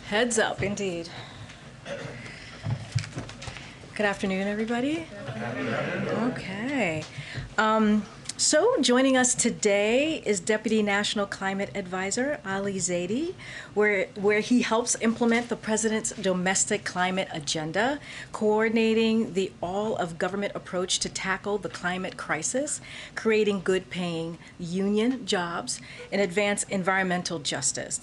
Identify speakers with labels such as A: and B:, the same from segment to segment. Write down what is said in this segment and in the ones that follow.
A: Heads up, indeed. Good afternoon, everybody. Okay. So joining us today is Deputy National Climate Advisor Ali Zaidi, where he helps implement the President's domestic climate agenda, coordinating the all-of-government approach to tackle the climate crisis, creating good-paying union jobs, and advance environmental justice.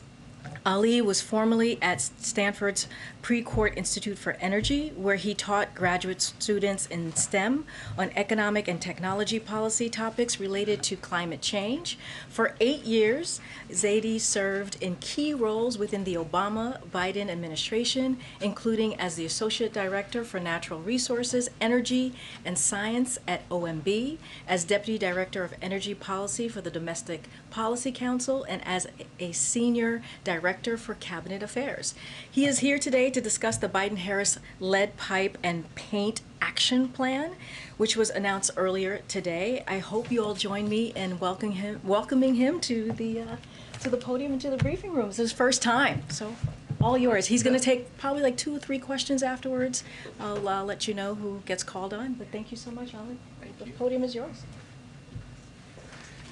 A: Ali was formerly at Stanford's Precourt Institute for Energy, where he taught graduate students in STEM on economic and technology policy topics related to climate change. For 8 years, Zadie served in key roles within the Obama-Biden administration, including as the Associate Director for Natural Resources, Energy, and Science at OMB, as Deputy Director of Energy Policy for the Domestic Policy Council, and as a Senior Director for Cabinet Affairs. He is here today to discuss the Biden-Harris lead pipe and paint action plan, which was announced earlier today. I hope you all join me in welcoming him to the podium and to the briefing room. It's his first time, so all yours. He's going to take probably like 2 or 3 questions afterwards. I'll let you know who gets called on, but thank you so much, Ali. The podium is yours.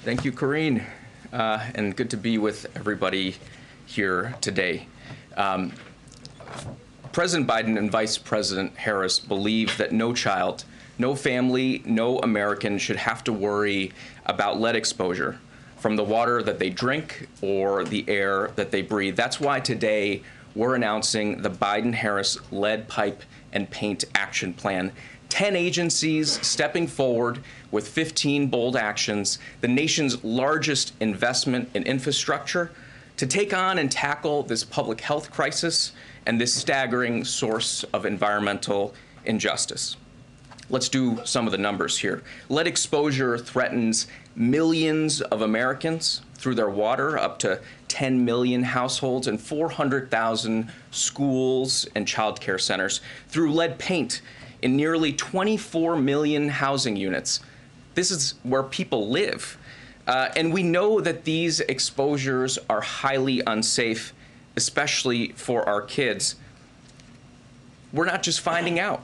B: Thank you, Karine, and good to be with everybody here today. President Biden and Vice President Harris believe that no child, no family, no American should have to worry about lead exposure from the water that they drink or the air that they breathe. That's why today we're announcing the Biden-Harris lead pipe and paint action plan. 10 agencies stepping forward with 15 bold actions, the nation's largest investment in infrastructure to take on and tackle this public health crisis and this staggering source of environmental injustice. Let's do some of the numbers here. Lead exposure threatens millions of Americans through their water, up to 10 million households and 400,000 schools and child care centers. Through lead paint in nearly 24 million housing units. This is where people live. And we know that these exposures are highly unsafe, especially for our kids. We're not just finding out.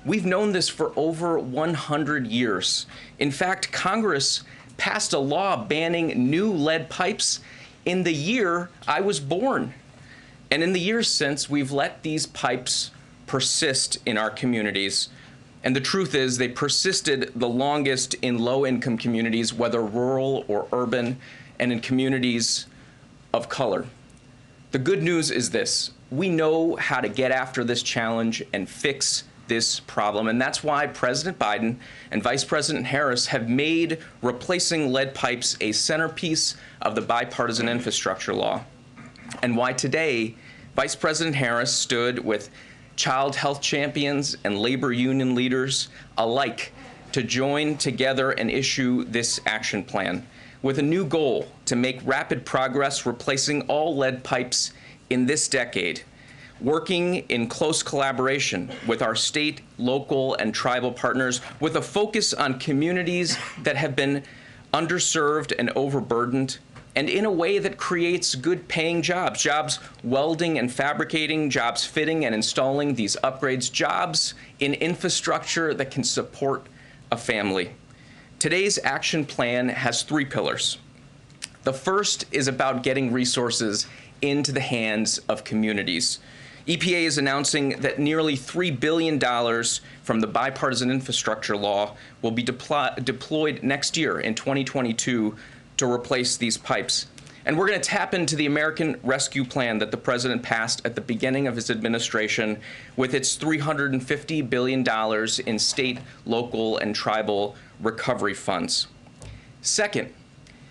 B: We've known this for over 100 years. In fact, Congress passed a law banning new lead pipes in the year I was born. And in the years since, we've let these pipes persist in our communities. And the truth is, they persisted the longest in low-income communities, whether rural or urban, and in communities of color. The good news is this: we know how to get after this challenge and fix this problem. And that's why President Biden and Vice President Harris have made replacing lead pipes a centerpiece of the bipartisan infrastructure law. And why today, Vice President Harris stood with child health champions and labor union leaders alike to join together and issue this action plan with a new goal to make rapid progress replacing all lead pipes in this decade, working in close collaboration with our state, local, and tribal partners with a focus on communities that have been underserved and overburdened, and in a way that creates good-paying jobs, jobs welding and fabricating, jobs fitting and installing these upgrades, jobs in infrastructure that can support a family. Today's action plan has 3 pillars. The first is about getting resources into the hands of communities. EPA is announcing that nearly $3 billion from the bipartisan infrastructure law will be deployed next year in 2022 to replace these pipes. And we're going to tap into the American Rescue Plan that the president passed at the beginning of his administration with its $350 billion in state, local, and tribal recovery funds. Second,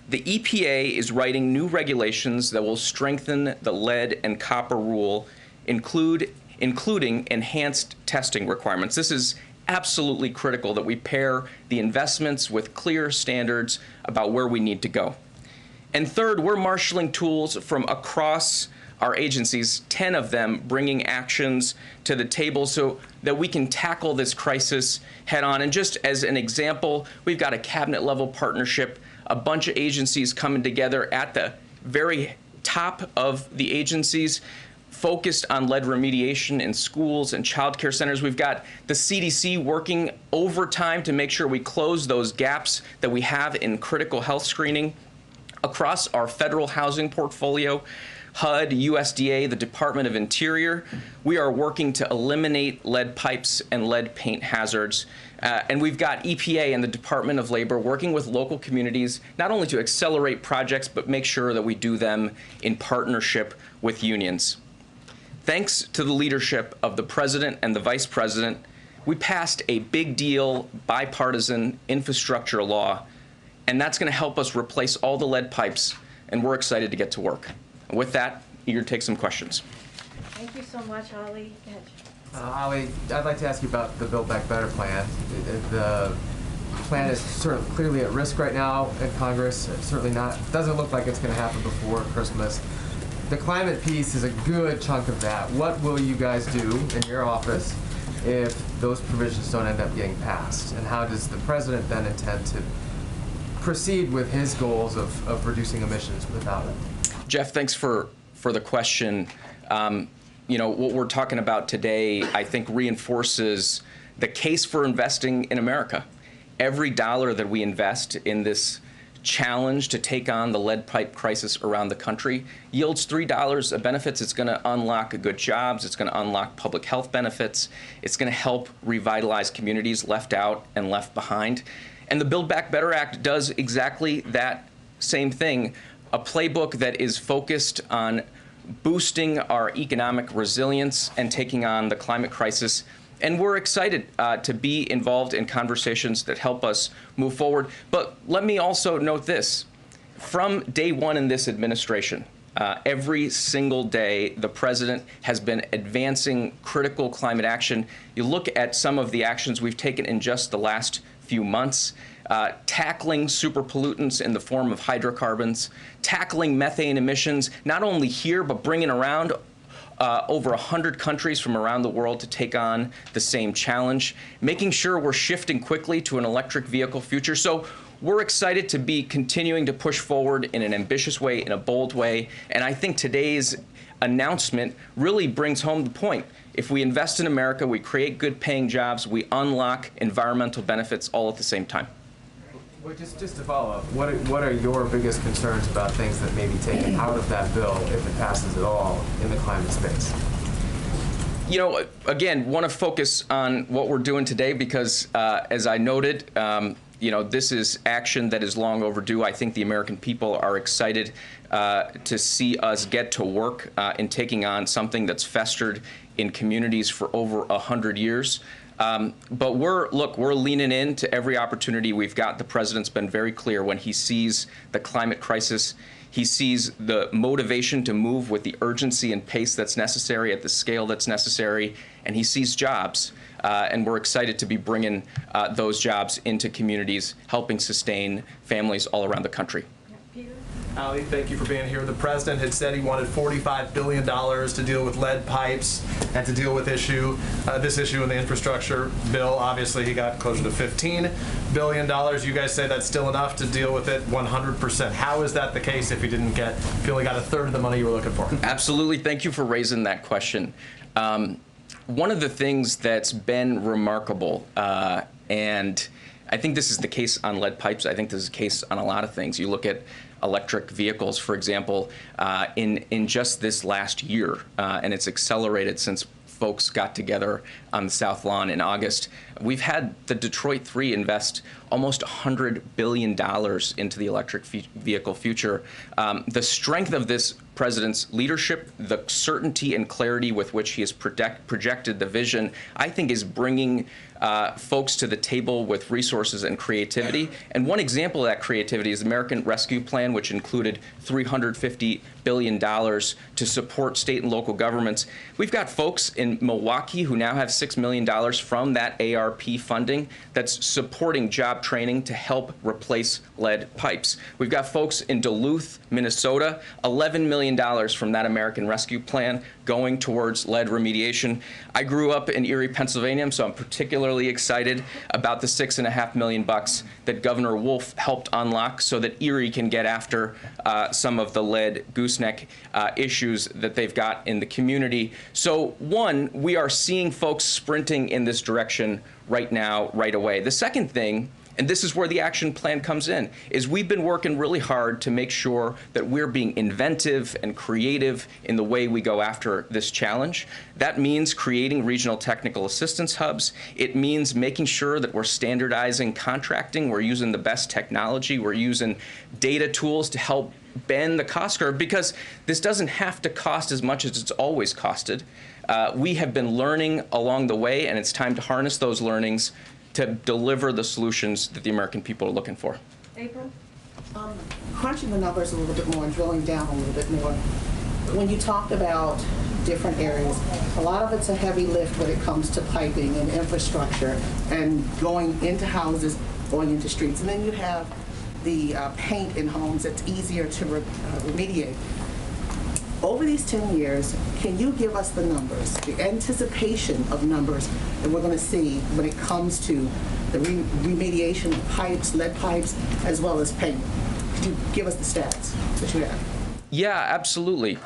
B: the EPA is writing new regulations that will strengthen the lead and copper rule, including enhanced testing requirements. This is absolutely critical that we pair the investments with clear standards about where we need to go. And third, we're marshaling tools from across our agencies, 10 of them bringing actions to the table so that we can tackle this crisis head on. And just as an example, we've got a cabinet level partnership, a bunch of agencies coming together at the very top of the agencies focused on lead remediation in schools and child care centers. We've got the CDC working overtime to make sure we close those gaps that we have in critical health screening. Across our federal housing portfolio, HUD, USDA, the Department of Interior, we are working to eliminate lead pipes and lead paint hazards. And we've got EPA and the Department of Labor working with local communities, not only to accelerate projects, but make sure that we do them in partnership with unions. Thanks to the leadership of the President and the Vice President, we passed a big deal bipartisan infrastructure law, and that's going to help us replace all the lead pipes, and we're excited to get to work. And with that, eager to take some questions.
A: Thank you so much, Ali.
C: Ali, I'd like to ask you about the Build Back Better plan. The plan is certainly clearly at risk right now in Congress. It certainly doesn't look like it's going to happen before Christmas. The climate piece is a good chunk of that. What will you guys do in your office if those provisions don't end up getting passed? And how does the president then intend to proceed with his goals of reducing emissions without it?
B: Jeff, thanks for the question. You know, what we're talking about today, I think, reinforces the case for investing in America. Every dollar that we invest in this challenge to take on the lead pipe crisis around the country yields $3 of benefits. It's going to unlock good jobs. It's going to unlock public health benefits. It's going to help revitalize communities left out and left behind. And the Build Back Better Act does exactly that same thing, a playbook that is focused on boosting our economic resilience and taking on the climate crisis. And we're excited to be involved in conversations that help us move forward. But let me also note this. From day one in this administration, every single day, the president has been advancing critical climate action. You look at some of the actions we've taken in just the last few months, tackling super pollutants in the form of hydrocarbons, tackling methane emissions, not only here, but bringing around over 100 countries from around the world to take on the same challenge, making sure we're shifting quickly to an electric vehicle future. So we're excited to be continuing to push forward in an ambitious way, in a bold way, and I think today's announcement really brings home the point. If we invest in America, we create good paying jobs, we unlock environmental benefits all at the same time.
C: Well, just to follow up, what are your biggest concerns about things that may be taken out of that bill, if it passes at all, in the climate space?
B: You know, again, want to focus on what we're doing today because, as I noted, you know, this is action that is long overdue. I think the American people are excited to see us get to work in taking on something that's festered in communities for over 100 years. But we're leaning into every opportunity we've got. The president's been very clear when he sees the climate crisis. He sees the motivation to move with the urgency and pace that's necessary at the scale that's necessary, and he sees jobs. And we're excited to be bringing those jobs into communities, helping sustain families all around the country.
D: Ali, thank you for being here. The president had said he wanted $45 billion to deal with lead pipes and to deal with this issue in the infrastructure bill. Obviously, he got closer to $15 billion. You guys say that's still enough to deal with it 100%. How is that the case if you only got a third of the money you were looking for?
B: Absolutely. Thank you for raising that question. One of the things that's been remarkable, and I think this is the case on lead pipes, I think this is the case on a lot of things. You look at electric vehicles, for example, in just this last year, and it's accelerated since folks got together on the South Lawn in August. We've had the Detroit 3 invest almost $100 billion into the electric vehicle future. The strength of this president's leadership, the certainty and clarity with which he has projected the vision, I think is bringing folks to the table with resources and creativity. And one example of that creativity is the American Rescue Plan, which included $350 billion to support state and local governments. We've got folks in Milwaukee who now have $6 million from that ARP funding that's supporting job training to help replace lead pipes. We've got folks in Duluth, Minnesota, $11 million million from that American Rescue Plan going towards lead remediation. I grew up in Erie, Pennsylvania, so I'm particularly excited about the $6.5 million that Governor Wolf helped unlock so that Erie can get after some of the lead gooseneck issues that they've got in the community. So one, we are seeing folks sprinting in this direction right now, right away. The second thing, and this is where the action plan comes in, is we've been working really hard to make sure that we're being inventive and creative in the way we go after this challenge. That means creating regional technical assistance hubs. It means making sure that we're standardizing contracting. We're using the best technology. We're using data tools to help bend the cost curve, because this doesn't have to cost as much as it's always costed. We have been learning along the way, and it's time to harness those learnings to deliver the solutions that the American people are looking for.
A: April?
E: Crunching the numbers a little bit more and drilling down a little bit more, when you talk about different areas, a lot of it's a heavy lift when it comes to piping and infrastructure and going into houses, going into streets. And then you have the paint in homes that's easier to remediate. Over these 10 years, can you give us the numbers, the anticipation of numbers that we're going to see when it comes to the remediation of pipes, lead pipes, as well as paint? Could you give us the stats that you have?
B: Yeah, absolutely.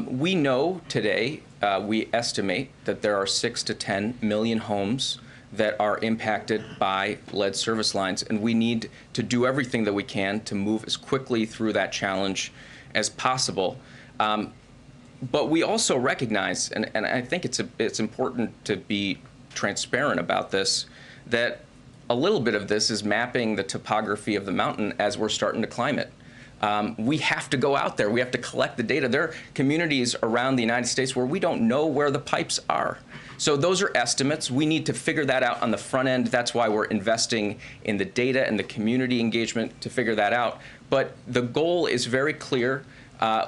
B: We know today, we estimate that there are 6 to 10 million homes that are impacted by lead service lines, and we need to do everything that we can to move as quickly through that challenge as possible. But we also recognize, and I think it's important to be transparent about this, that a little bit of this is mapping the topography of the mountain as we're starting to climb it. We have to go out there. We have to collect the data. There are communities around the United States where we don't know where the pipes are. So those are estimates. We need to figure that out on the front end. That's why we're investing in the data and the community engagement to figure that out. But the goal is very clear.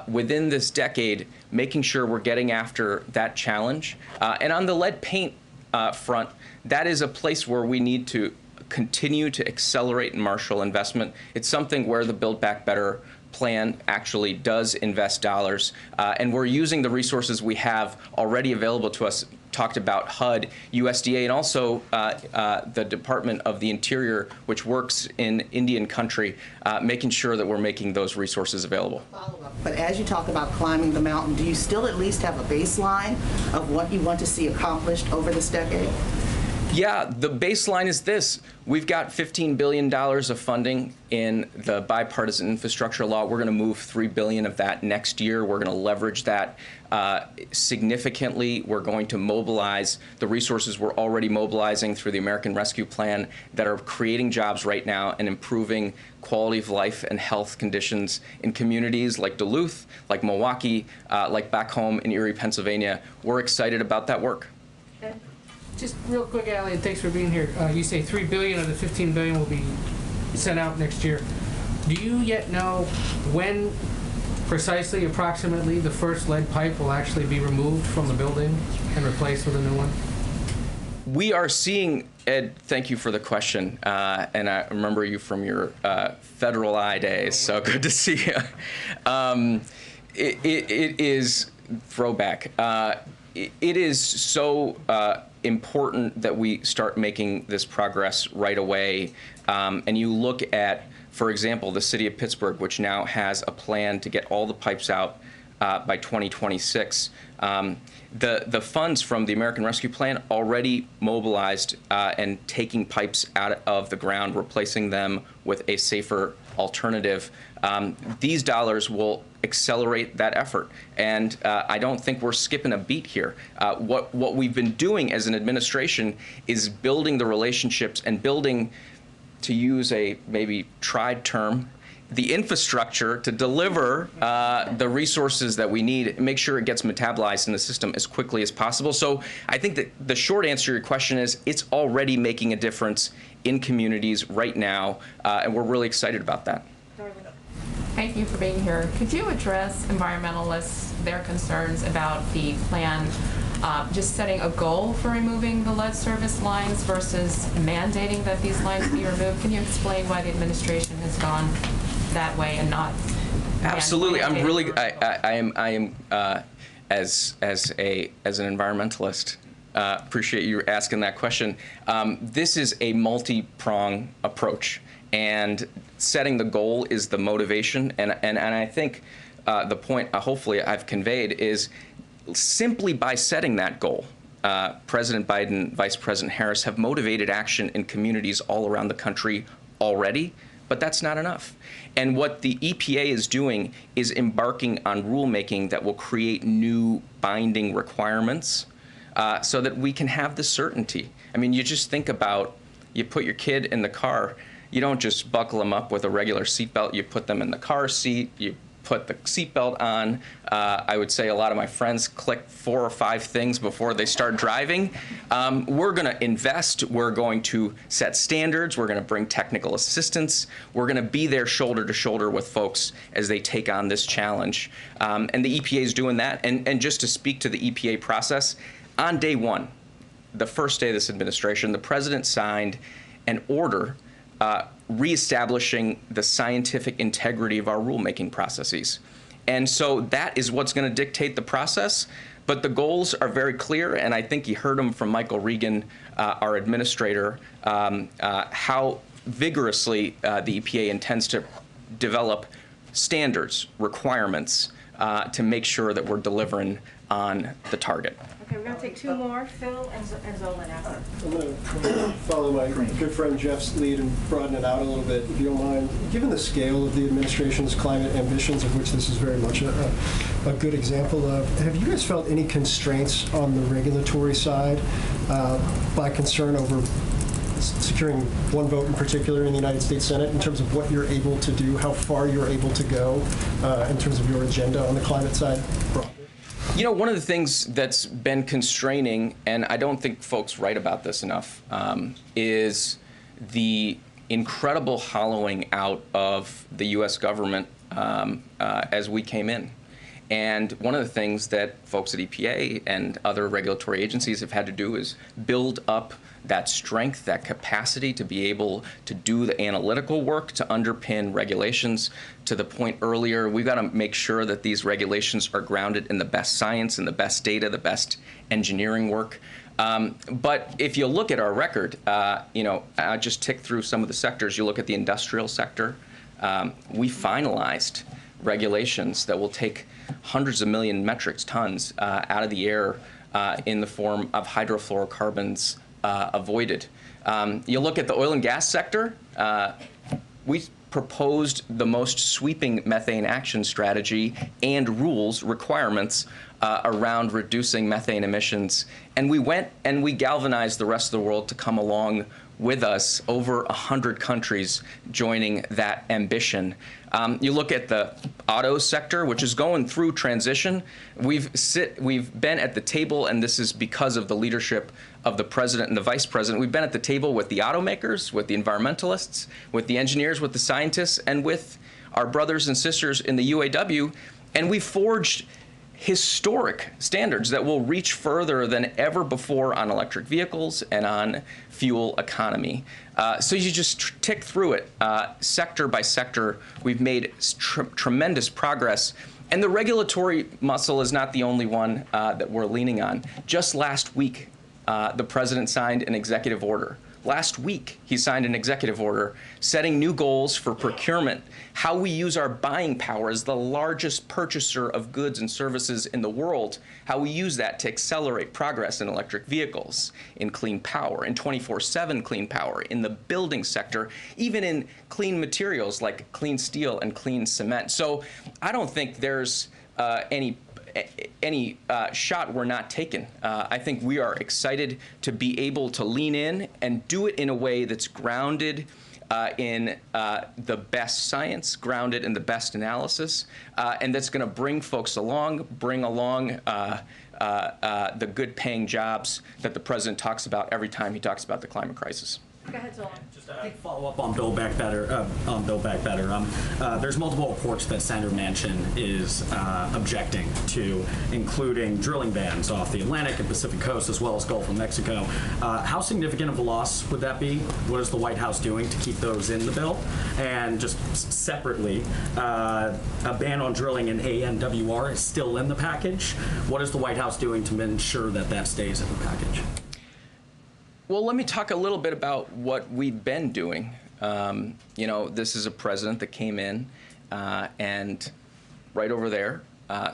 B: Within this decade, making sure we're getting after that challenge. And on the lead paint front, that is a place where we need to continue to accelerate and marshal investment. It's something where the Build Back Better plan actually does invest dollars, and we're using the resources we have already available to us. Talked about HUD, USDA, and also the Department of the Interior, which works in Indian country, making sure that we're making those resources available.
E: But as you talk about climbing the mountain, do you still at least have a baseline of what you want to see accomplished over this decade?
B: Yeah, the baseline is this. We've got $15 billion of funding in the bipartisan infrastructure law. We're going to move $3 billion of that next year. We're going to leverage that significantly. We're going to mobilize the resources we're already mobilizing through the American Rescue Plan that are creating jobs right now and improving quality of life and health conditions in communities like Duluth, like Milwaukee, like back home in Erie, Pennsylvania. We're excited about that work.
F: Just real quick, Allie, and thanks for being here. You say $3 billion of the $15 billion will be sent out next year. Do you yet know when precisely, approximately, the first lead pipe will actually be removed from the building and replaced with a new one? We
B: are seeing, Ed, thank you for the question, and I remember you from your federal eye days, so good to see you. It is throwback. It is so important that we start making this progress right away. And you look at, for example, the city of Pittsburgh, which now has a plan to get all the pipes out by 2026. The funds from the American Rescue Plan already mobilized and taking pipes out of the ground, replacing them with a safer alternative. These dollars will accelerate that effort, and I don't think we're skipping a beat here. What we've been doing as an administration is building the relationships and building, to use a maybe tried term, the infrastructure to deliver the resources that we need and make sure it gets metabolized in the system as quickly as possible. So I think that the short answer to your question is it's already making a difference in communities right now, and we're really excited about that.
G: Thank you for being here. Could you address environmentalists, their concerns about the plan just setting a goal for removing the lead service lines versus mandating that these lines be removed? Can you explain why the administration has gone that way and not
B: Absolutely. I'm really,
G: mandated
B: I am, as an environmentalist, appreciate you asking that question. This is a multi-prong approach, and setting the goal is the motivation. And I think the point, hopefully, I've conveyed is simply by setting that goal, President Biden, Vice President Harris have motivated action in communities all around the country already, but that's not enough. And what the EPA is doing is embarking on rulemaking that will create new binding requirements so that we can have the certainty. I mean, you just think about, you put your kid in the car, you don't just buckle them up with a regular seatbelt, you put them in the car seat, you put the seatbelt on. I would say a lot of my friends click 4 or 5 things before they start driving. We're going to invest. We're going to set standards. We're going to bring technical assistance. We're going to be there shoulder to shoulder with folks as they take on this challenge. And the EPA is doing that. And just to speak to the EPA process, on day one, the first day of this administration, the president signed an order reestablishing the scientific integrity of our rulemaking processes. And so that is what's going to dictate the process. But the goals are very clear, and I think you heard them from Michael Regan, our administrator, how vigorously the EPA intends to develop standards, requirements to make sure that we're delivering on the target.
A: Okay, we're going to take 2 more, Phil and Zolan after.
H: I'm going to follow my good friend Jeff's lead and broaden it out a little bit, if you don't mind. Given the scale of the administration's climate ambitions, of which this is very much a good example of, have you guys felt any constraints on the regulatory side by concern over securing one vote in particular in the United States Senate in terms of what you're able to do, how far you're able to go in terms of your agenda on the climate side broadly?
B: You know, one of the things that's been constraining, and I don't think folks write about this enough, is the incredible hollowing out of the U.S. government as we came in. And one of the things that folks at EPA and other regulatory agencies have had to do is build up that strength, that capacity to be able to do the analytical work to underpin regulations. To the point earlier, we've got to make sure that these regulations are grounded in the best science and the best data, the best engineering work. But if you look at our record, you know, I just tick through some of the sectors. You look at the industrial sector, we finalized regulations that will take hundreds of million metric tons out of the air in the form of hydrofluorocarbons avoided. You look at the oil and gas sector, we proposed the most sweeping methane action strategy and rules, requirements around reducing methane emissions. And we went and we galvanized the rest of the world to come along with us, over 100 countries joining that ambition. You look at the auto sector, which is going through transition. We've been at the table, and this is because of the leadership of the president and the vice president. We've been at the table with the automakers, with the environmentalists, with the engineers, with the scientists, and with our brothers and sisters in the UAW, and we forged historic standards that will reach further than ever before on electric vehicles and on fuel economy. So you just tick through it, sector by sector. We've made tremendous progress. And the regulatory muscle is not the only one that we're leaning on. Just last week, the president signed an executive order. Last week, he signed an executive order setting new goals for procurement, how we use our buying power as the largest purchaser of goods and services in the world, how we use that to accelerate progress in electric vehicles, in clean power, in 24/7 clean power, in the building sector, even in clean materials like clean steel and clean cement. So I don't think there's any shot we're not taking. I think we are excited to be able to lean in and do it in a way that's grounded in the best science, grounded in the best analysis, and that's going to bring folks along, bring along the good paying jobs that the president talks about every time he talks about the climate crisis.
A: Go ahead, Zola.
I: Just a follow-up on Build Back Better. There's multiple reports that Senator Manchin is objecting to, including drilling bans off the Atlantic and Pacific coast, as well as Gulf of Mexico. How significant of a loss would that be? What is the White House doing to keep those in the bill? And just separately, a ban on drilling in ANWR is still in the package. What is the White House doing to ensure that that stays in the package?
B: Well, let me talk a little bit about what we've been doing. This is a president that came in and right over there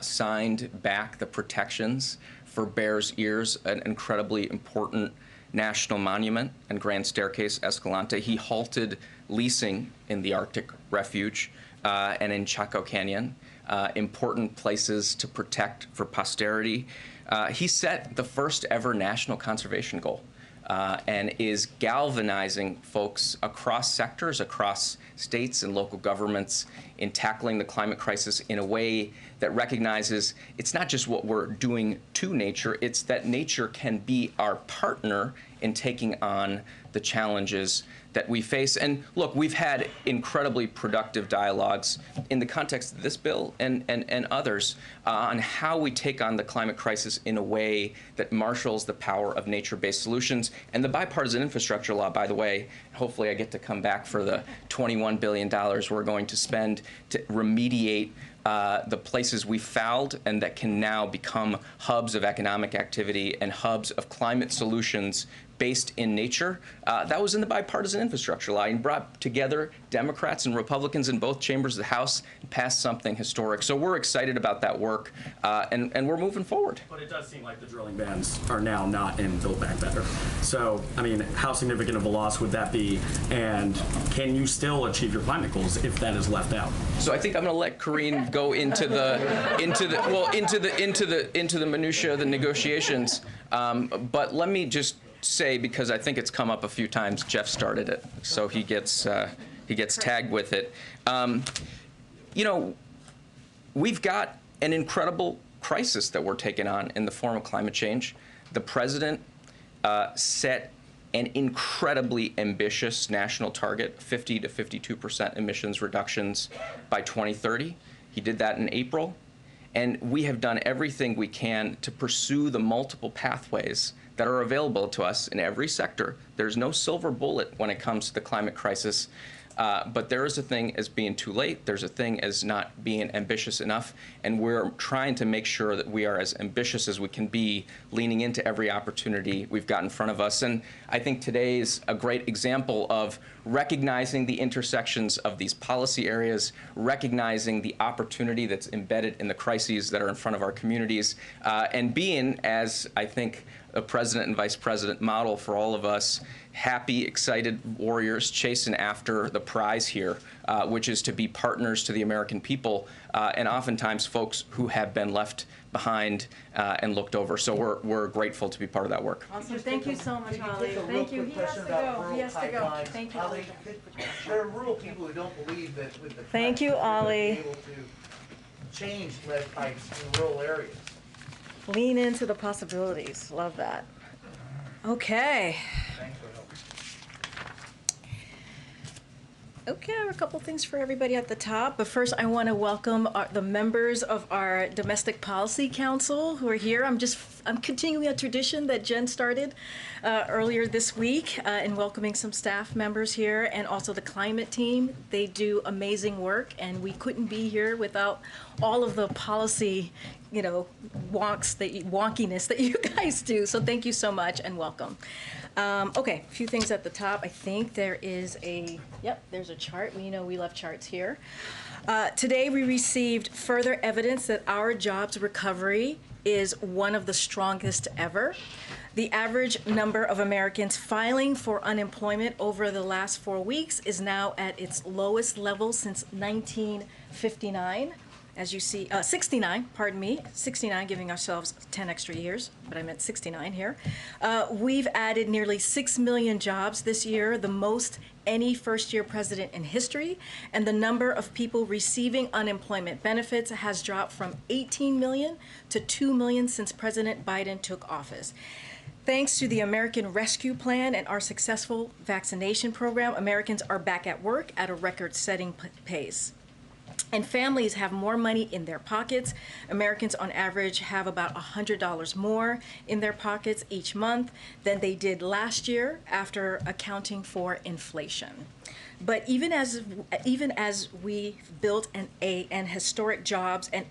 B: signed back the protections for Bears Ears, an incredibly important national monument and Grand Staircase Escalante. He halted leasing in the Arctic Refuge and in Chaco Canyon, important places to protect for posterity. He set the first ever national conservation goal. And is galvanizing folks across sectors, across states and local governments in tackling the climate crisis in a way that recognizes it's not just what we're doing to nature, it's that nature can be our partner in taking on the challenges that we face. And look, we've had incredibly productive dialogues in the context of this bill and others on how we take on the climate crisis in a way that marshals the power of nature-based solutions. And the bipartisan infrastructure law, by the way, hopefully I get to come back for the $21 billion we're going to spend to remediate the places we fouled and that can now become hubs of economic activity and hubs of climate solutions based in nature. That was in the bipartisan infrastructure law and brought together Democrats and Republicans in both chambers of the House and passed something historic. So we're excited about that work and we're moving forward.
I: But it does seem like the drilling bans are now not in Build Back Better. So, I mean, how significant of a loss would that be? And can you still achieve your climate goals if that is left out?
B: So I think I'm going to let Karine go into the minutia of the negotiations. But let me just say, because I think it's come up a few times, Jeff started it, so he gets tagged with it. We've got an incredible crisis that we're taking on in the form of climate change. The president set an incredibly ambitious national target, 50 to 52% emissions reductions by 2030. He did that in April. And we have done everything we can to pursue the multiple pathways that are available to us in every sector. There's no silver bullet when it comes to the climate crisis, but there is a thing as being too late. There's a thing as not being ambitious enough, and we're trying to make sure that we are as ambitious as we can be, leaning into every opportunity we've got in front of us. And I think today is a great example of recognizing the intersections of these policy areas, recognizing the opportunity that's embedded in the crises that are in front of our communities, and being, as I think a president and vice president model for all of us, happy, excited warriors chasing after the prize here, which is to be partners to the American people, and oftentimes folks who have been left behind and looked over. So we're grateful to be part of that work.
A: Awesome. Thank you so much, Holly. Thank you. He has to go. He has to go. Thank you.
J: Ollie, there are rural people who don't believe that with the
A: Thank you, Ollie.
J: be able to change lead pipes in rural areas.
A: Lean into the possibilities. Love that. Okay.
J: Thanks for helping.
A: Okay, I have a couple things for everybody at the top, but first I want to welcome the members of our Domestic Policy Council who are here. I'm continuing a tradition that Jen started earlier this week in welcoming some staff members here, and also the climate team. They do amazing work, and we couldn't be here without all of the policy, wonkiness that you guys do. So thank you so much and welcome. Okay, a few things at the top. I think there is there's a chart. We know we love charts here. Today we received further evidence that our jobs recovery is one of the strongest ever. The average number of Americans filing for unemployment over the last 4 weeks is now at its lowest level since 1959. As you see, 69, pardon me, 69, giving ourselves 10 extra years, but I meant 69 here. We've added nearly 6 million jobs this year, the most any first-year president in history, and the number of people receiving unemployment benefits has dropped from 18 million to 2 million since President Biden took office. Thanks to the American Rescue Plan and our successful vaccination program, Americans are back at work at a record-setting pace. And families have more money in their pockets. Americans on average have about $100 more in their pockets each month than they did last year after accounting for inflation. But even as we built an historic jobs and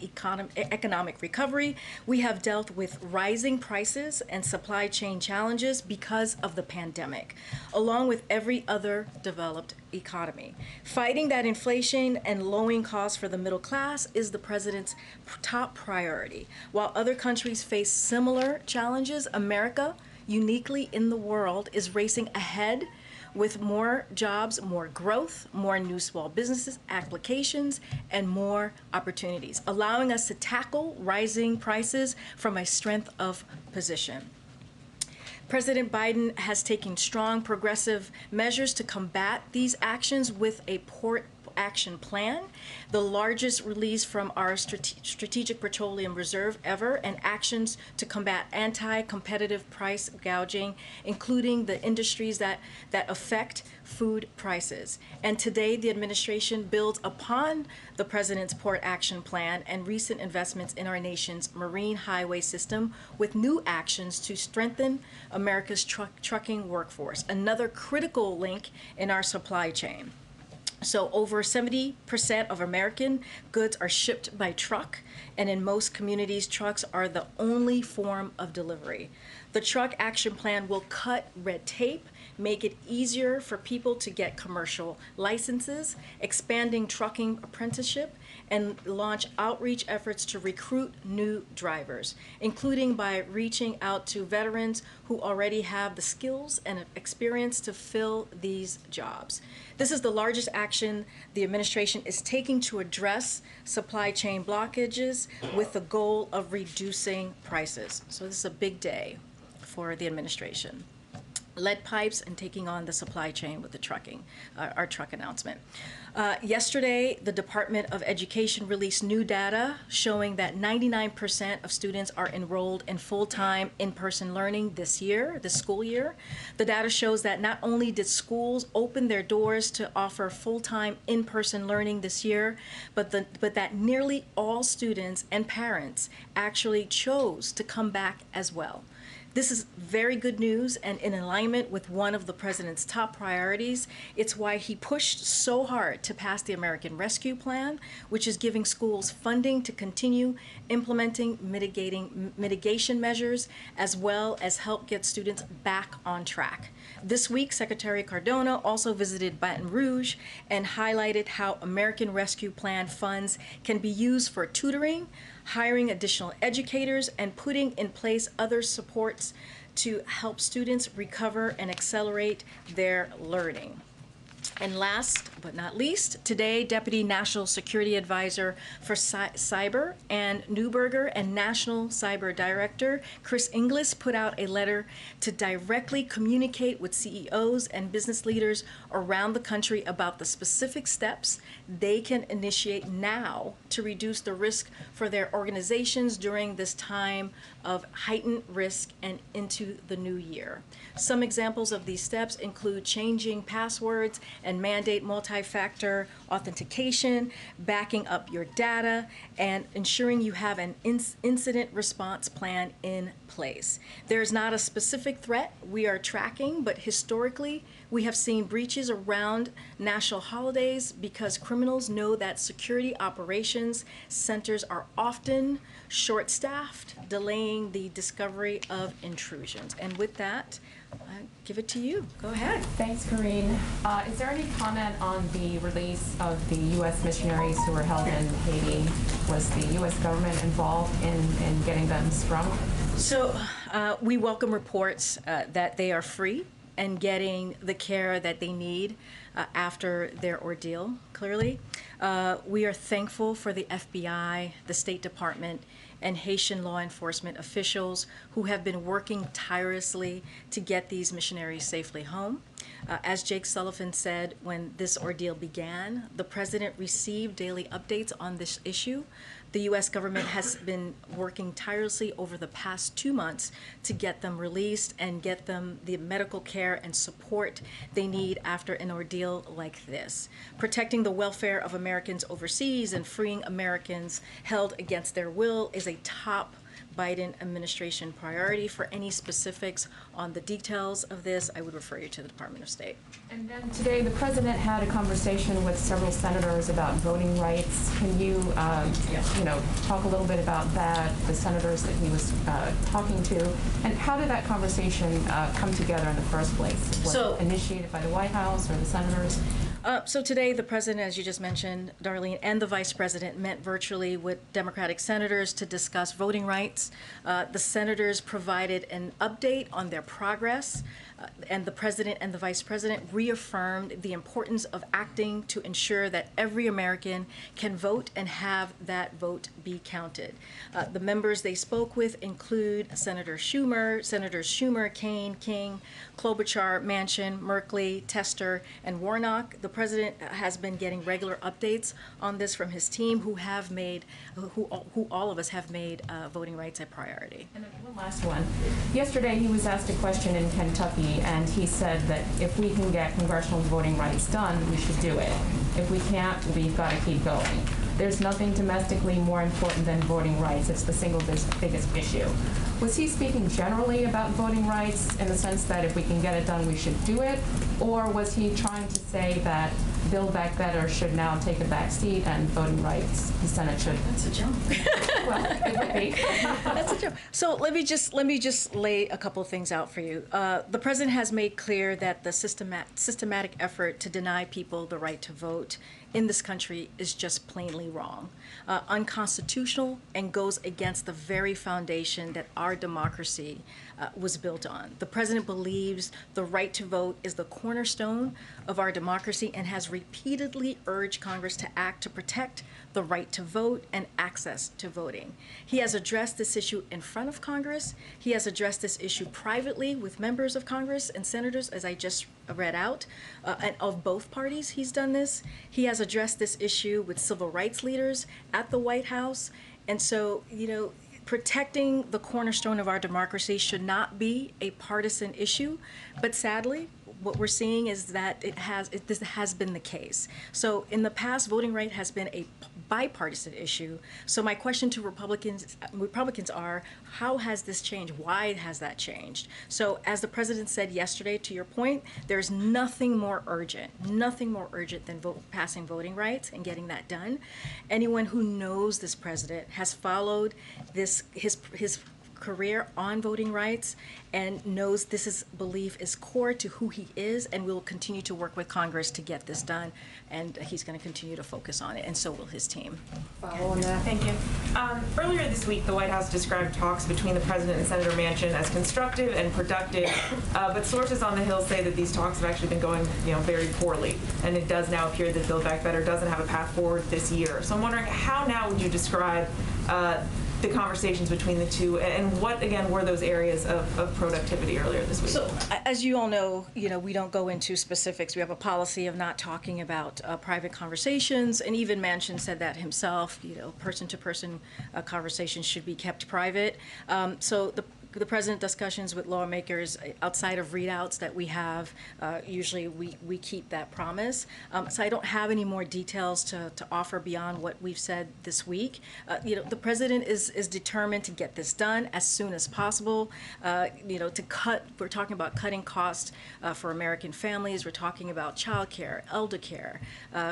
A: economic recovery, we have dealt with rising prices and supply chain challenges because of the pandemic, along with every other developed economy. Fighting that inflation and lowering costs for the middle class is the president's top priority. While other countries face similar challenges, America, uniquely in the world, is racing ahead with more jobs, more growth, more new small businesses, applications, and more opportunities, allowing us to tackle rising prices from a strength of position. President Biden has taken strong progressive measures to combat these actions with a port action plan, the largest release from our Strategic Petroleum Reserve ever, and actions to combat anti-competitive price gouging, including the industries that affect food prices. And today, the administration builds upon the president's port action plan and recent investments in our nation's marine highway system with new actions to strengthen America's trucking workforce, another critical link in our supply chain. So over 70% of American goods are shipped by truck, and in most communities, trucks are the only form of delivery. The Truck Action Plan will cut red tape, make it easier for people to get commercial licenses, expanding trucking apprenticeship, and launch outreach efforts to recruit new drivers, including by reaching out to veterans who already have the skills and experience to fill these jobs. This is the largest action the administration is taking to address supply chain blockages with the goal of reducing prices. So this is a big day for the administration. Lead pipes and taking on the supply chain with the trucking, our truck announcement. Yesterday, the Department of Education released new data showing that 99% of students are enrolled in full-time in-person learning this school year. The data shows that not only did schools open their doors to offer full-time in-person learning this year, but that nearly all students and parents actually chose to come back as well. This is very good news and in alignment with one of the president's top priorities. It's why he pushed so hard to pass the American Rescue Plan, which is giving schools funding to continue implementing mitigation measures, as well as help get students back on track. This week, Secretary Cardona also visited Baton Rouge and highlighted how American Rescue Plan funds can be used for tutoring, hiring additional educators, and putting in place other supports to help students recover and accelerate their learning. And last but not least, today, Deputy National Security Advisor for Cyber Ann Neuberger and National Cyber Director Chris Inglis put out a letter to directly communicate with CEOs and business leaders around the country about the specific steps they can initiate now to reduce the risk for their organizations during this time of heightened risk and into the new year. Some examples of these steps include changing passwords and mandate multi-factor authentication, backing up your data, and ensuring you have an incident response plan in place. There's not a specific threat we are tracking, but historically, we have seen breaches around national holidays because criminals know that security operations centers are often short-staffed, delaying the discovery of intrusions. And with that, I give it to you. Go ahead.
G: Thanks, Karine. Is there any comment on the release of the U.S. missionaries who were held in Haiti? Was the U.S. government involved in getting them sprung?
A: So we welcome reports that they are free and getting the care that they need after their ordeal, clearly. We are thankful for the FBI, the State Department, and Haitian law enforcement officials who have been working tirelessly to get these missionaries safely home. As Jake Sullivan said when this ordeal began, the president received daily updates on this issue, The U.S. government has been working tirelessly over the past 2 months to get them released and get them the medical care and support they need after an ordeal like this. Protecting the welfare of Americans overseas and freeing Americans held against their will is a top Biden administration priority. For any specifics on the details of this, I would refer you to the Department of State.
G: And then today, the president had a conversation with several senators about voting rights. Can you, talk a little bit about that, the senators that he was talking to, and how did that conversation come together in the first place? Was it initiated by the White House or the senators?
A: So today, the president, as you just mentioned, Darlene, and the vice president met virtually with Democratic senators to discuss voting rights. The senators provided an update on their progress, and the president and the vice president reaffirmed the importance of acting to ensure that every American can vote and have that vote be counted. The members they spoke with include Senators Schumer, Kaine, King, Klobuchar, Manchin, Merkley, Tester, and Warnock. The president has been getting regular updates on this from his team, who all of us have made voting rights a priority.
G: And then one last one. Yesterday, he was asked a question in Kentucky, and he said that if we can get congressional voting rights done, we should do it. If we can't, we've got to keep going. There's nothing domestically more important than voting rights. It's the single biggest issue. Was he speaking generally about voting rights in the sense that if we can get it done, we should do it? Or was he trying to say that Build Back Better should now take a back seat and voting rights, the Senate should?
A: That's a jump.
G: Well, it would be.
A: That's a joke. So let me just lay a couple of things out for you. The president has made clear that the systematic effort to deny people the right to vote in this country is just plainly wrong, unconstitutional, and goes against the very foundation that our democracy was built on. The president believes the right to vote is the cornerstone of our democracy and has repeatedly urged Congress to act to protect the right to vote and access to voting. He has addressed this issue in front of Congress. He has addressed this issue privately with members of Congress and senators, as I just read out, and of both parties he's done this. He has addressed this issue with civil rights leaders at the White House. And so, protecting the cornerstone of our democracy should not be a partisan issue, but sadly, what we're seeing is that this has been the case. So in the past, voting right has been a bipartisan issue. So my question to Republicans are, how has this changed? Why has that changed? So as the president said yesterday, to your point, there's nothing more urgent than passing voting rights and getting that done. Anyone who knows this president has followed his career on voting rights and knows this belief is core to who he is, and will continue to work with Congress to get this done, and he's going to continue to focus on it, and so will his team.
E: Follow on that.
K: Thank you. Earlier this week, the White House described talks between the president and Senator Manchin as constructive and productive, but sources on the Hill say that these talks have actually been going, very poorly, and it does now appear that Build Back Better doesn't have a path forward this year. So I'm wondering, how now would you describe the conversations between the two, and what, again, were those areas of productivity earlier this week?
A: So, as you all know, we don't go into specifics. We have a policy of not talking about private conversations, and even Manchin said that himself. Person-to-person conversations should be kept private. So the president discussions with lawmakers outside of readouts that we have, usually we keep that promise. So I don't have any more details to offer beyond what we've said this week. The president is determined to get this done as soon as possible. We're talking about cutting costs for American families. We're talking about child care, elder care.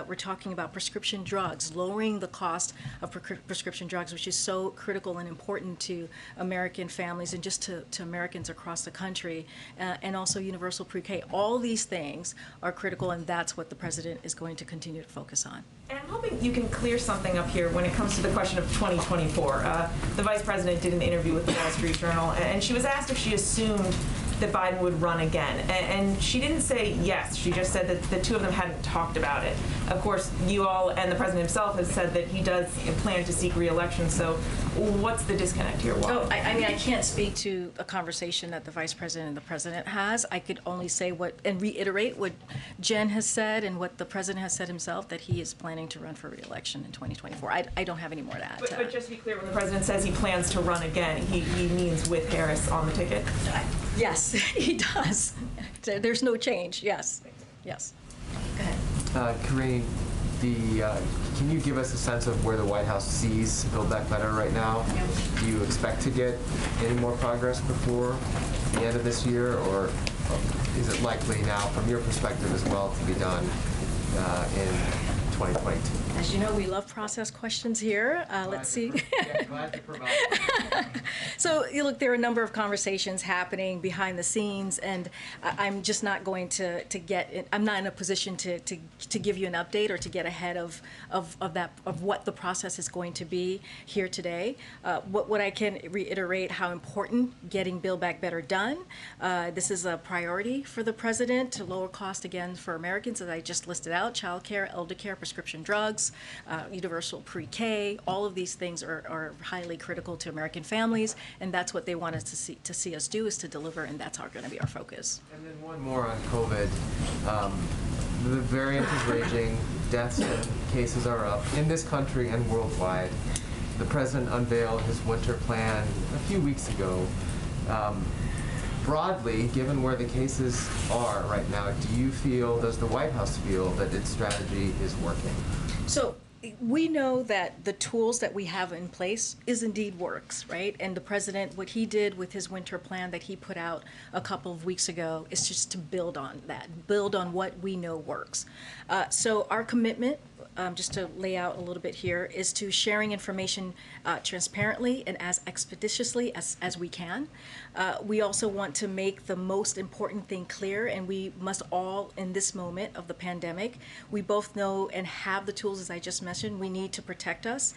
A: We're talking about prescription drugs, lowering the cost of prescription drugs, which is so critical and important to American families and just to Americans across the country, and also universal pre-K. All these things are critical, and that's what the president is going to continue to focus on.
K: And I'm hoping you can clear something up here when it comes to the question of 2024. The vice president did an interview with the Wall Street Journal, and she was asked if she assumed that Biden would run again. And she didn't say yes. She just said that the two of them hadn't talked about it. Of course, you all and the president himself has said that he does plan to seek re-election. So What's the disconnect here? Why?
A: Oh, I mean, I can't speak to a conversation that the Vice President and the President has. I could only say and reiterate what Jen has said and what the President has said himself, that he is planning to run for re-election in 2024. I don't have any more to add.
K: But just to be clear, when the President says he plans to run again, he means with Harris on the ticket?
A: Yes, he does. There's no change, yes. Yes. Go ahead.
C: Karine, can you give us a sense of where the White House sees Build Back Better right now? Do you expect to get any more progress before the end of this year, or is it likely now, from your perspective as well, to be done in 2022?
A: As you know, we love process questions here. Let's see.
C: Glad to provide.
A: So, look, there are a number of conversations happening behind the scenes, and I'm just not going to get. I'm not in a position to give you an update or to get ahead of what the process is going to be here today. What I can reiterate how important getting Build Back Better done. This is a priority for the President to lower cost again for Americans, as I just listed out: child care, elder care, prescription drugs. Universal pre-K, all of these things are highly critical to American families, and that's what they want us to see us do, is to deliver, and that's going to be our focus.
C: And then one more on COVID. The variant is raging, deaths and cases are up in this country and worldwide. The President unveiled his winter plan a few weeks ago. Broadly, given where the cases are right now, does the White House feel that its strategy is working?
A: So we know that the tools that we have in place is indeed works, right? And the President, what he did with his winter plan that he put out a couple of weeks ago is just to build on that, build on what we know works. So our commitment, just to lay out a little bit here, is to sharing information transparently and as expeditiously as we can. We also want to make the most important thing clear, and we must all, in this moment of the pandemic, we both know and have the tools, as I just mentioned, we need to protect us,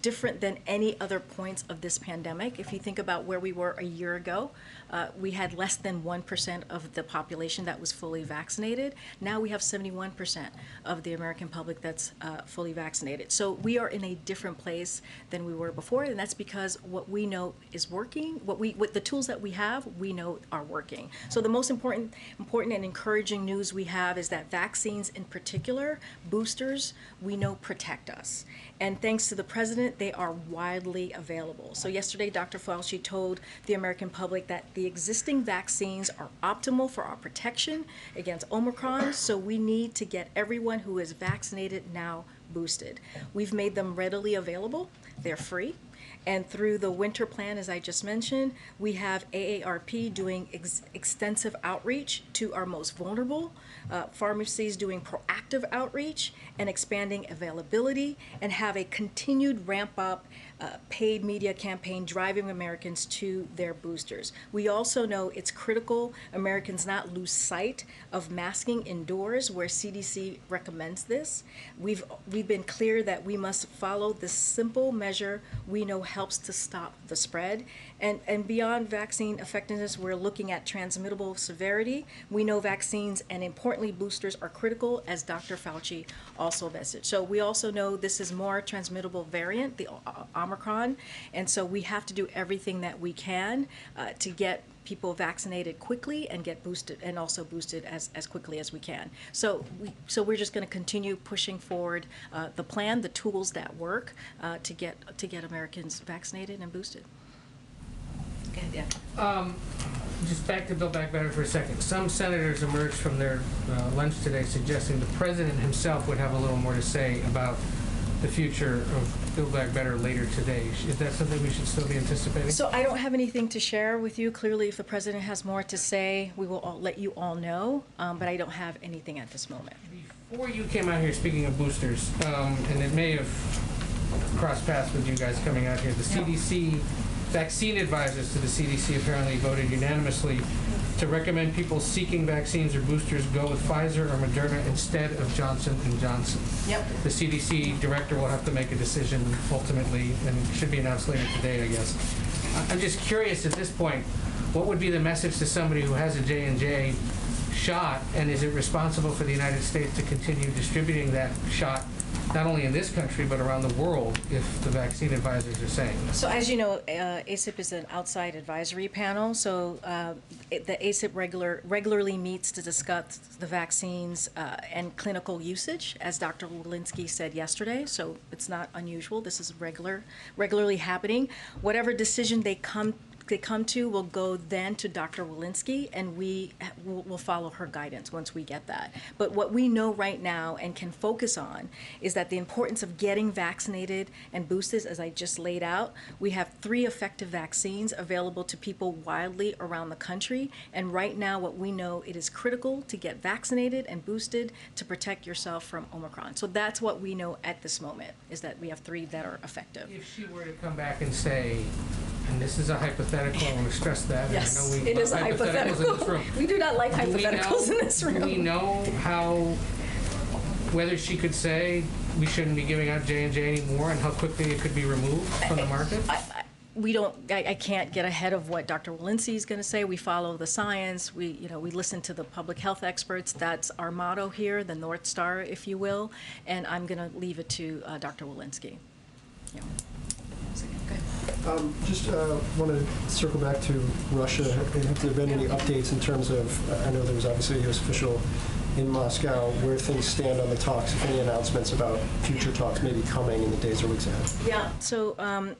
A: different than any other points of this pandemic. If you think about where we were a year ago, we had less than 1% of the population that was fully vaccinated. Now we have 71% of the American public that's fully vaccinated. So we are in a different place than we were before, and that's because what we know is working, what the tools that we have, we know are working. So the most important and encouraging news we have is that vaccines, in particular, boosters, we know protect us. And thanks to the President, they are widely available. So yesterday, Dr. Fauci told the American public that the existing vaccines are optimal for our protection against Omicron, so we need to get everyone who is vaccinated now boosted. We've made them readily available. They're free. And through the winter plan, as I just mentioned, we have AARP doing extensive outreach to our most vulnerable, pharmacies doing proactive outreach and expanding availability, and have a continued ramp up paid media campaign driving Americans to their boosters. We also know it's critical Americans not lose sight of masking indoors, where CDC recommends this. We've been clear that we must follow this simple measure we know helps to stop the spread. And beyond vaccine effectiveness, we're looking at transmittable severity. We know vaccines and, importantly, boosters are critical, as Dr. Fauci also messaged. So we also know this is more transmittable variant, the Omicron, and so we have to do everything that we can to get people vaccinated quickly and get boosted, and also boosted as quickly as we can. So we're just going to continue pushing forward the plan, the tools that work to get Americans vaccinated and boosted. Okay, yeah.
F: Just back to Build Back Better for a second. Some senators emerged from their lunch today suggesting the President himself would have a little more to say about the future of Build Back Better later today. Is that something we should still be anticipating?
A: So I don't have anything to share with you. Clearly, if the President has more to say, we will let you all know, but I don't have anything at this moment.
F: Before you came out here, speaking of boosters, and it may have crossed paths with you guys coming out here, the CDC, vaccine advisors to the CDC apparently voted unanimously to recommend people seeking vaccines or boosters go with Pfizer or Moderna instead of Johnson & Johnson.
A: Yep.
F: The CDC director will have to make a decision ultimately, and it should be announced later today, I guess. I'm just curious at this point, what would be the message to somebody who has a J&J shot, and is it responsible for the United States to continue distributing that shot not only in this country, but around the world, if the vaccine advisors are saying this?
A: So as you know, ACIP is an outside advisory panel. So the ACIP regularly meets to discuss the vaccines and clinical usage, as Dr. Walensky said yesterday. So it's not unusual. This is regularly happening. Whatever decision they come to will go then to Dr. Walensky, and we will follow her guidance once we get that. But what we know right now and can focus on is that the importance of getting vaccinated and boosted, as I just laid out. We have 3 effective vaccines available to people widely around the country, and right now what we know, it is critical to get vaccinated and boosted to protect yourself from Omicron. So that's what we know at this moment, is that we have 3 that are effective.
F: If she were to come back and say, and this is a hypothetical, I want to stress that.
A: Yes,
F: and I know we
A: it is a
F: hypotheticals in
A: hypothetical.
F: this room.
A: We do not like
F: Do we
A: hypotheticals in this room.
F: Do we know whether she could say we shouldn't be giving out J&J anymore, and how quickly it could be removed from the market?
A: I can't get ahead of what Dr. Walensky is going to say. We follow the science. We listen to the public health experts. That's our motto here, the North Star, if you will. And I'm going to leave it to Dr. Walensky. Yeah.
H: Just want to circle back to Russia. Have there been any updates in terms of, I know there was obviously a U.S. official in Moscow, where things stand on the talks, if any announcements about future talks maybe coming in the days or weeks ahead?
A: Yeah, so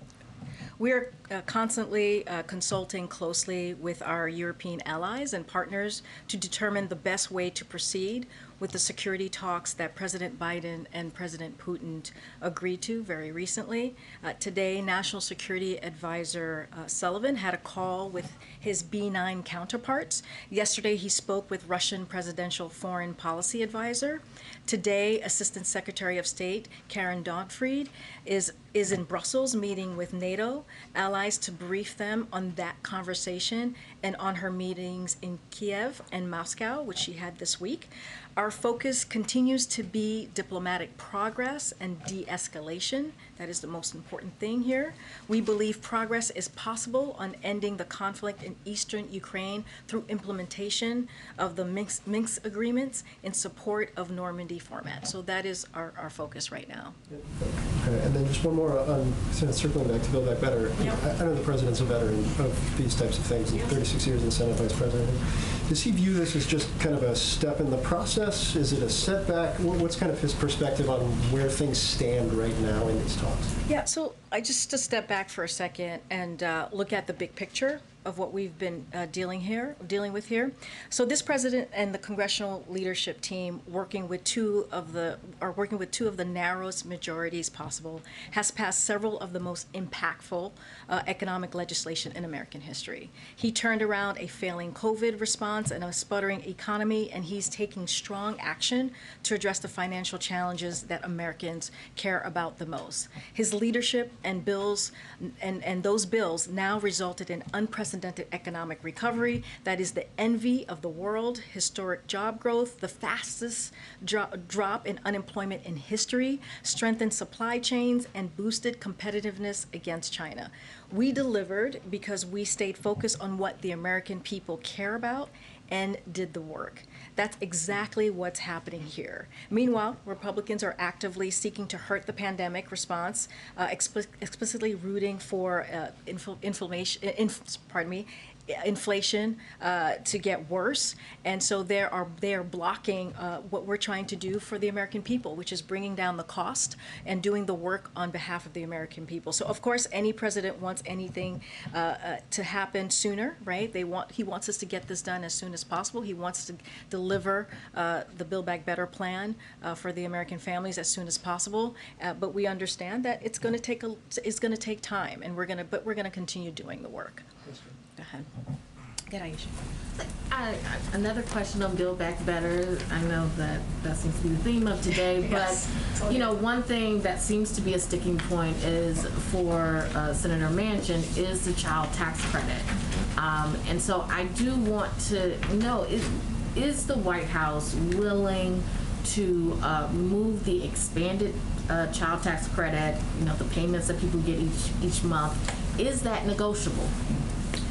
A: we're constantly consulting closely with our European allies and partners to determine the best way to proceed with the security talks that President Biden and President Putin agreed to very recently. Today, National Security Advisor Sullivan had a call with his B9 counterparts. Yesterday, he spoke with Russian Presidential Foreign Policy Advisor. Today, Assistant Secretary of State Karine Jean-Pierre is in Brussels meeting with NATO allies to brief them on that conversation and on her meetings in Kiev and Moscow, which she had this week. Our focus continues to be diplomatic progress and de-escalation. That is the most important thing here. We believe progress is possible on ending the conflict in eastern Ukraine through implementation of the Minsk agreements in support of Normandy format. So that is our focus right now.
H: Okay, and then just one more on circling back to Build Back Better.
A: Yep.
H: I know the president's a veteran of these types of things, 36 years in Senate Vice President. Does he view this as just kind of a step in the process? Is it a setback? What's kind of his perspective on where things stand right now in these talks?
A: Yeah, so I just to step back for a second and look at the big picture of what we've been dealing with here. So this president and the congressional leadership team working with two of the narrowest majorities possible has passed several of the most impactful economic legislation in American history. He turned around a failing COVID response and a sputtering economy, and he's taking strong action to address the financial challenges that Americans care about the most. His leadership and bills and those bills now resulted in unprecedented economic recovery that is the envy of the world, historic job growth, the fastest drop in unemployment in history, strengthened supply chains, and boosted competitiveness against China. We delivered because we stayed focused on what the American people care about and did the work. That's exactly what's happening here. Meanwhile, Republicans are actively seeking to hurt the pandemic response, explicitly rooting for inflation to get worse, and so they are blocking what we're trying to do for the American people, which is bringing down the cost and doing the work on behalf of the American people. So of course, any president wants anything to happen sooner, right? He wants us to get this done as soon as possible. He wants to deliver the Build Back Better plan for the American families as soon as possible. But we understand that it's going to take time, and we're going to continue doing the work. Go ahead. Good, Aisha.
L: Another question on Build Back Better. I know that seems to be the theme of today,
A: Yes.
L: but one thing that seems to be a sticking point is for Senator Manchin is the child tax credit. And so I do want to know, is the White House willing to remove the expanded child tax credit, the payments that people get each month? Is that negotiable?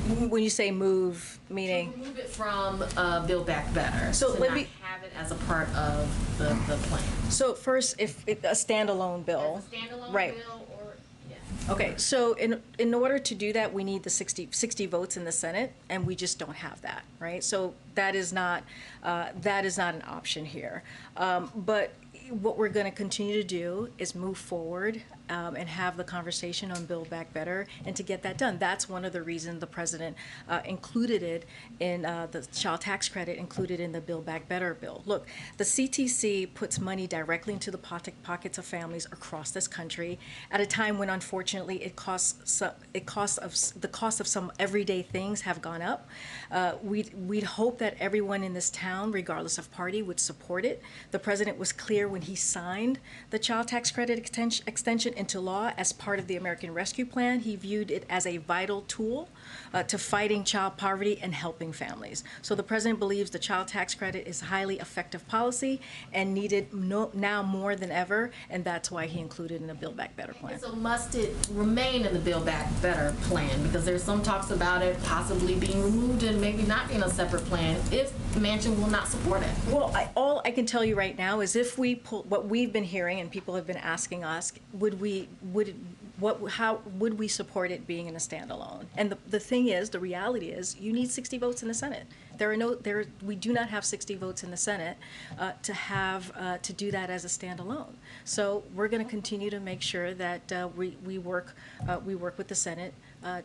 A: When you say move, meaning?
L: To remove it from Build Back Better.
A: So
L: to
A: let
L: not
A: me
L: have it as a part of the plan.
A: So first, if a standalone bill,
L: As a standalone
A: right?
L: bill, or yes.
A: Okay, so in order to do that, we need the 60 votes in the Senate, and we just don't have that, right? So that is not an option here. But what we're going to continue to do is move forward and have the conversation on Build Back Better, and to get that done. That's one of the reasons the president included it in the child tax credit included in the Build Back Better bill. Look, the CTC puts money directly into the pockets of families across this country at a time when, unfortunately, the cost of some everyday things have gone up. We'd hope that everyone in this town, regardless of party, would support it. The president was clear when he signed the child tax credit extension into law as part of the American Rescue Plan. He viewed it as a vital tool to fighting child poverty and helping families. So the president believes the child tax credit is highly effective policy and needed now more than ever, and that's why he included it in the Build Back Better plan.
L: So must it remain in the Build Back Better plan? Because there's some talks about it possibly being removed and maybe not being a separate plan if Manchin will not support it.
A: Well, all I can tell you right now is if we pull what we've been hearing and people have been asking us, how would we support it being in a standalone? And the thing is, the reality is, you need 60 votes in the Senate. We do not have 60 votes in the Senate to do that as a standalone. So we're going to continue to make sure that we work with the Senate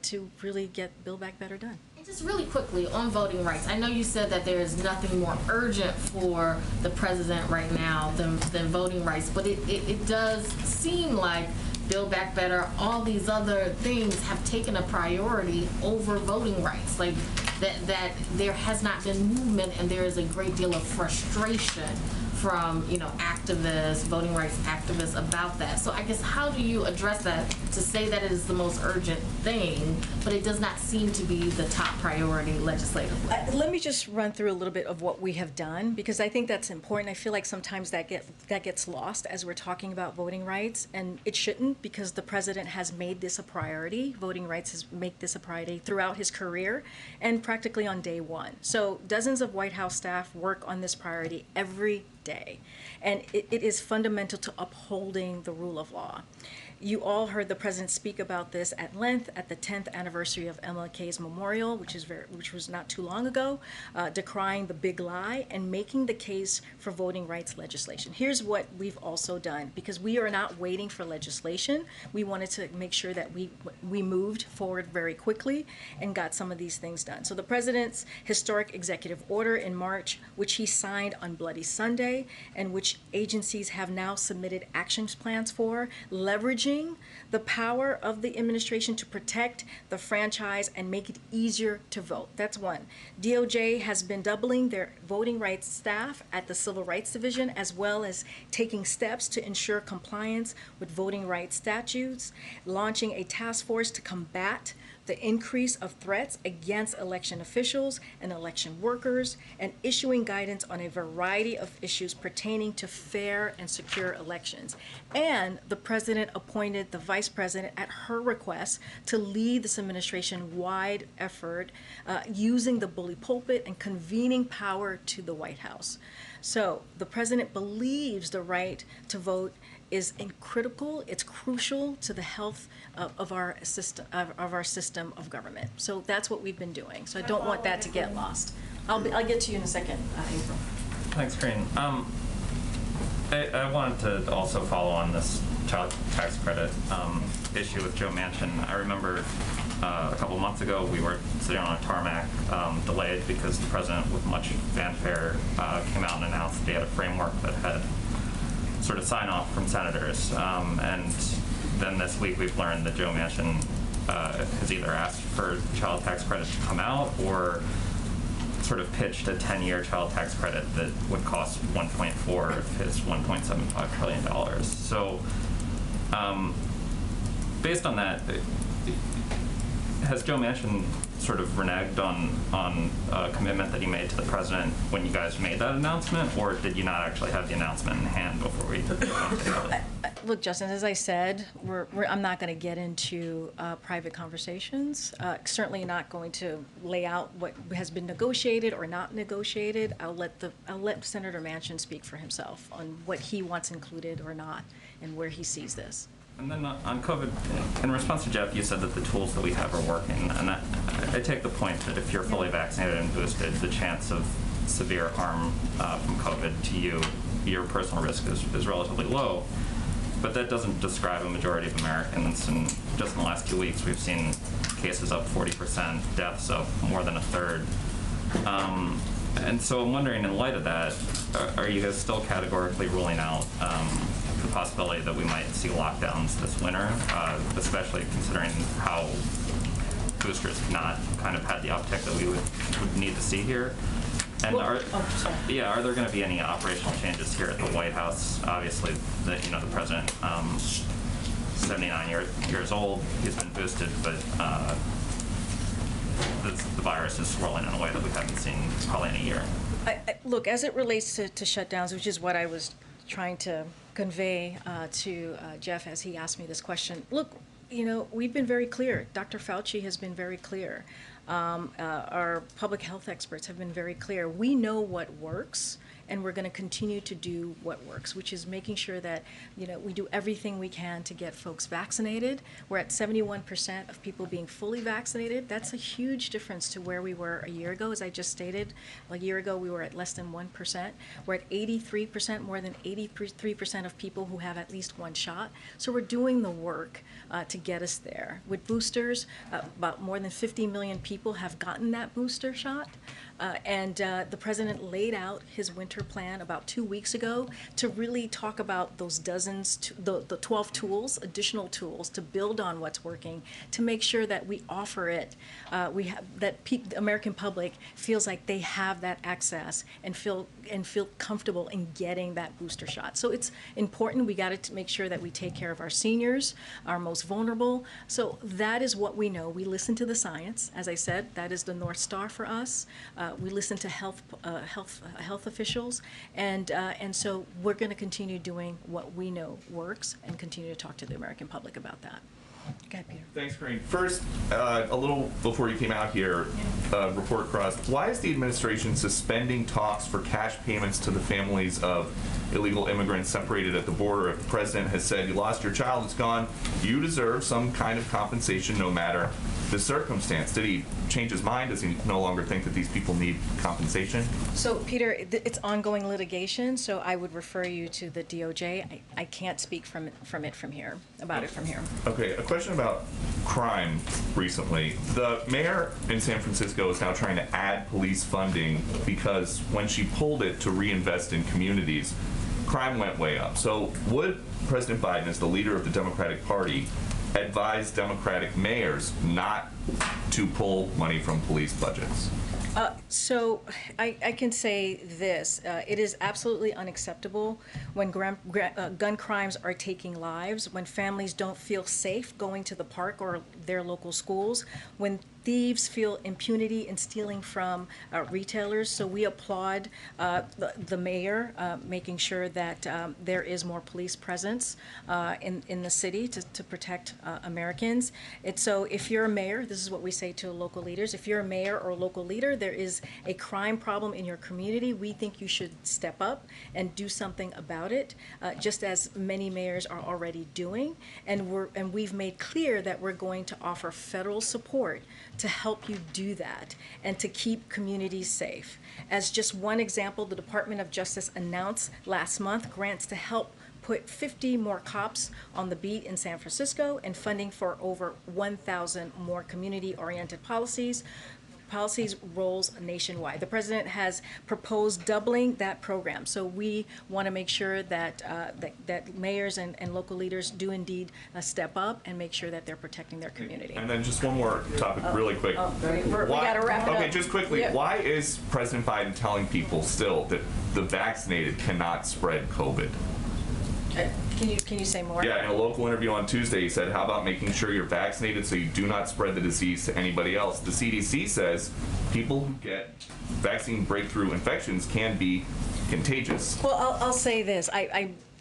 A: to really get Build Back Better done.
L: And just really quickly on voting rights, I know you said that there is nothing more urgent for the president right now than voting rights, but it does seem like Build Back Better, all these other things have taken a priority over voting rights. Like that there has not been movement, and there is a great deal of frustration from activists, voting rights activists about that. So I guess how do you address that to say that it is the most urgent thing, but it does not seem to be the top priority legislatively?
A: Let me just run through a little bit of what we have done, because I think that's important. I feel like sometimes that gets lost as we're talking about voting rights, and it shouldn't, because the president has made this a priority. Voting rights has made this a priority throughout his career and practically on day one. So dozens of White House staff work on this priority every day, and it is fundamental to upholding the rule of law. You all heard the president speak about this at length at the 10th anniversary of MLK's memorial, which was not too long ago, decrying the big lie and making the case for voting rights legislation. Here's what we've also done, because we are not waiting for legislation. We wanted to make sure that we moved forward very quickly and got some of these things done. So the president's historic executive order in March, which he signed on Bloody Sunday, and which agencies have now submitted action plans for, leveraging the power of the administration to protect the franchise and make it easier to vote. That's one. DOJ has been doubling their voting rights staff at the Civil Rights Division, as well as taking steps to ensure compliance with voting rights statutes, launching a task force to combat the increase of threats against election officials and election workers, and issuing guidance on a variety of issues pertaining to fair and secure elections. And the president appointed the vice president at her request to lead this administration-wide effort using the bully pulpit and convening power to the White House. So the president believes the right to vote is critical, it's crucial to the health of our system of government. So that's what we've been doing. So I don't want that to get lost. I'll get to you in a second, April.
M: Thanks, Karine. I wanted to also follow on this child tax credit issue with Joe Manchin. I remember a couple months ago we were sitting on a tarmac delayed because the president, with much fanfare, came out and announced that he had a framework that had sort of sign off from senators. And then this week we've learned that Joe Manchin has either asked for child tax credit to come out or sort of pitched a 10-year child tax credit that would cost 1.4 of his $1.75 trillion. So based on that, has Joe Manchin sort of reneged on a commitment that he made to the president when you guys made that announcement, or did you not actually have the announcement in hand before we took it?
A: Look, Justin, as I said, I'm not going to get into private conversations. Certainly not going to lay out what has been negotiated or not negotiated. I'll let Senator Manchin speak for himself on what he wants included or not, and where he sees this.
M: And then on COVID, in response to Jeff, you said that the tools that we have are working, and I take the point that if you're fully vaccinated and boosted, the chance of severe harm from COVID to you, your personal risk is relatively low. But that doesn't describe a majority of Americans, and just in the last 2 weeks, we've seen cases up 40%, deaths up more than a third. And so I'm wondering, in light of that, are you guys still categorically ruling out the possibility that we might see lockdowns this winter, especially considering how boosters have not kind of had the uptick that we would need to see here? And are there going to be any operational changes here at the White House? Obviously, the president, 79 years old, he's been boosted, but the virus is swirling in a way that we haven't seen probably in a year.
A: Look, as it relates to shutdowns, which is what I was trying to convey to Jeff as he asked me this question. Look, we've been very clear. Dr. Fauci has been very clear. Our public health experts have been very clear. We know what works, and we're going to continue to do what works, which is making sure that we do everything we can to get folks vaccinated. We're at 71% of people being fully vaccinated. That's a huge difference to where we were a year ago. As I just stated, a year ago we were at less than 1%. We're at 83%, more than 83% of people who have at least one shot. So we're doing the work to get us there. With boosters, about more than 50 million people have gotten that booster shot. And the president laid out his winter plan about 2 weeks ago to really talk about those the 12 tools, additional tools to build on what's working, to make sure that we offer it, the American public feels like they have that access and feel comfortable in getting that booster shot. So it's important. We got to make sure that we take care of our seniors, our most vulnerable. So that is what we know. We listen to the science. As I said, that is the North Star for us. We listen to health officials, and so we're going to continue doing what we know works and continue to talk to the American public about that. Go ahead, Peter.
N: Thanks, Karine. First, a little before you came out here, report across, why is the administration suspending talks for cash payments to the families of illegal immigrants separated at the border? If the president has said you lost your child, it's gone, you deserve some kind of compensation no matter the circumstance. Did he change his mind? Does he no longer think that these people need compensation?
A: So, Peter, it's ongoing litigation, so I would refer you to the DOJ. I can't speak from it here. Okay,
N: a question about crime recently. The mayor in San Francisco is now trying to add police funding because when she pulled it to reinvest in communities, crime went way up. So would President Biden, as the leader of the Democratic Party, advise Democratic mayors not to pull money from police budgets?
A: So I can say this. It is absolutely unacceptable when gun crimes are taking lives, when families don't feel safe going to the park or their local schools, when thieves feel impunity in stealing from retailers. So we applaud the mayor making sure that there is more police presence in the city to protect Americans. So if you're a mayor, this is what we say to local leaders, if you're a mayor or a local leader, there is a crime problem in your community, we think you should step up and do something about it, just as many mayors are already doing. And we've made clear that we're going to offer federal support to help you do that and to keep communities safe. As just one example, the Department of Justice announced last month grants to help put 50 more cops on the beat in San Francisco and funding for over 1,000 more community-oriented policies roles nationwide. The president has proposed doubling that program. So we want to make sure that that mayors and local leaders do indeed step up and make sure that they're protecting their community.
N: And then just one more topic really quick.
A: We got to wrap it up.
N: Okay, just quickly,
A: Yeah.
N: Why is President Biden telling people still that the vaccinated cannot spread COVID?
A: Can you say more?
N: Yeah, in a local interview on Tuesday, he said, how about making sure you're vaccinated so you do not spread the disease to anybody else? The CDC says people who get vaccine breakthrough infections can be contagious.
A: Well, I'll say this.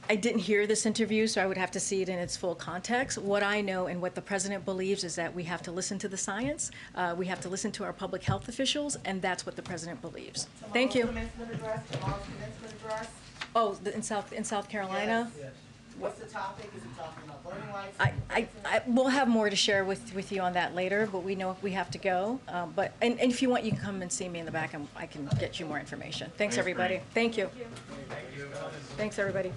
A: I didn't hear this interview, so I would have to see it in its full context. What I know and what the president believes is that we have to listen to the science, we have to listen to our public health officials, and that's what the president believes. Thank you. Oh, in South Carolina?
E: Yes. What's the topic? Is it talking about voting rights?
A: We'll have more to share with you on that later, but we know we have to go. And if you want, you can come and see me in the back, and I can get you more information. Thanks, everybody. Thank you. Thanks, everybody.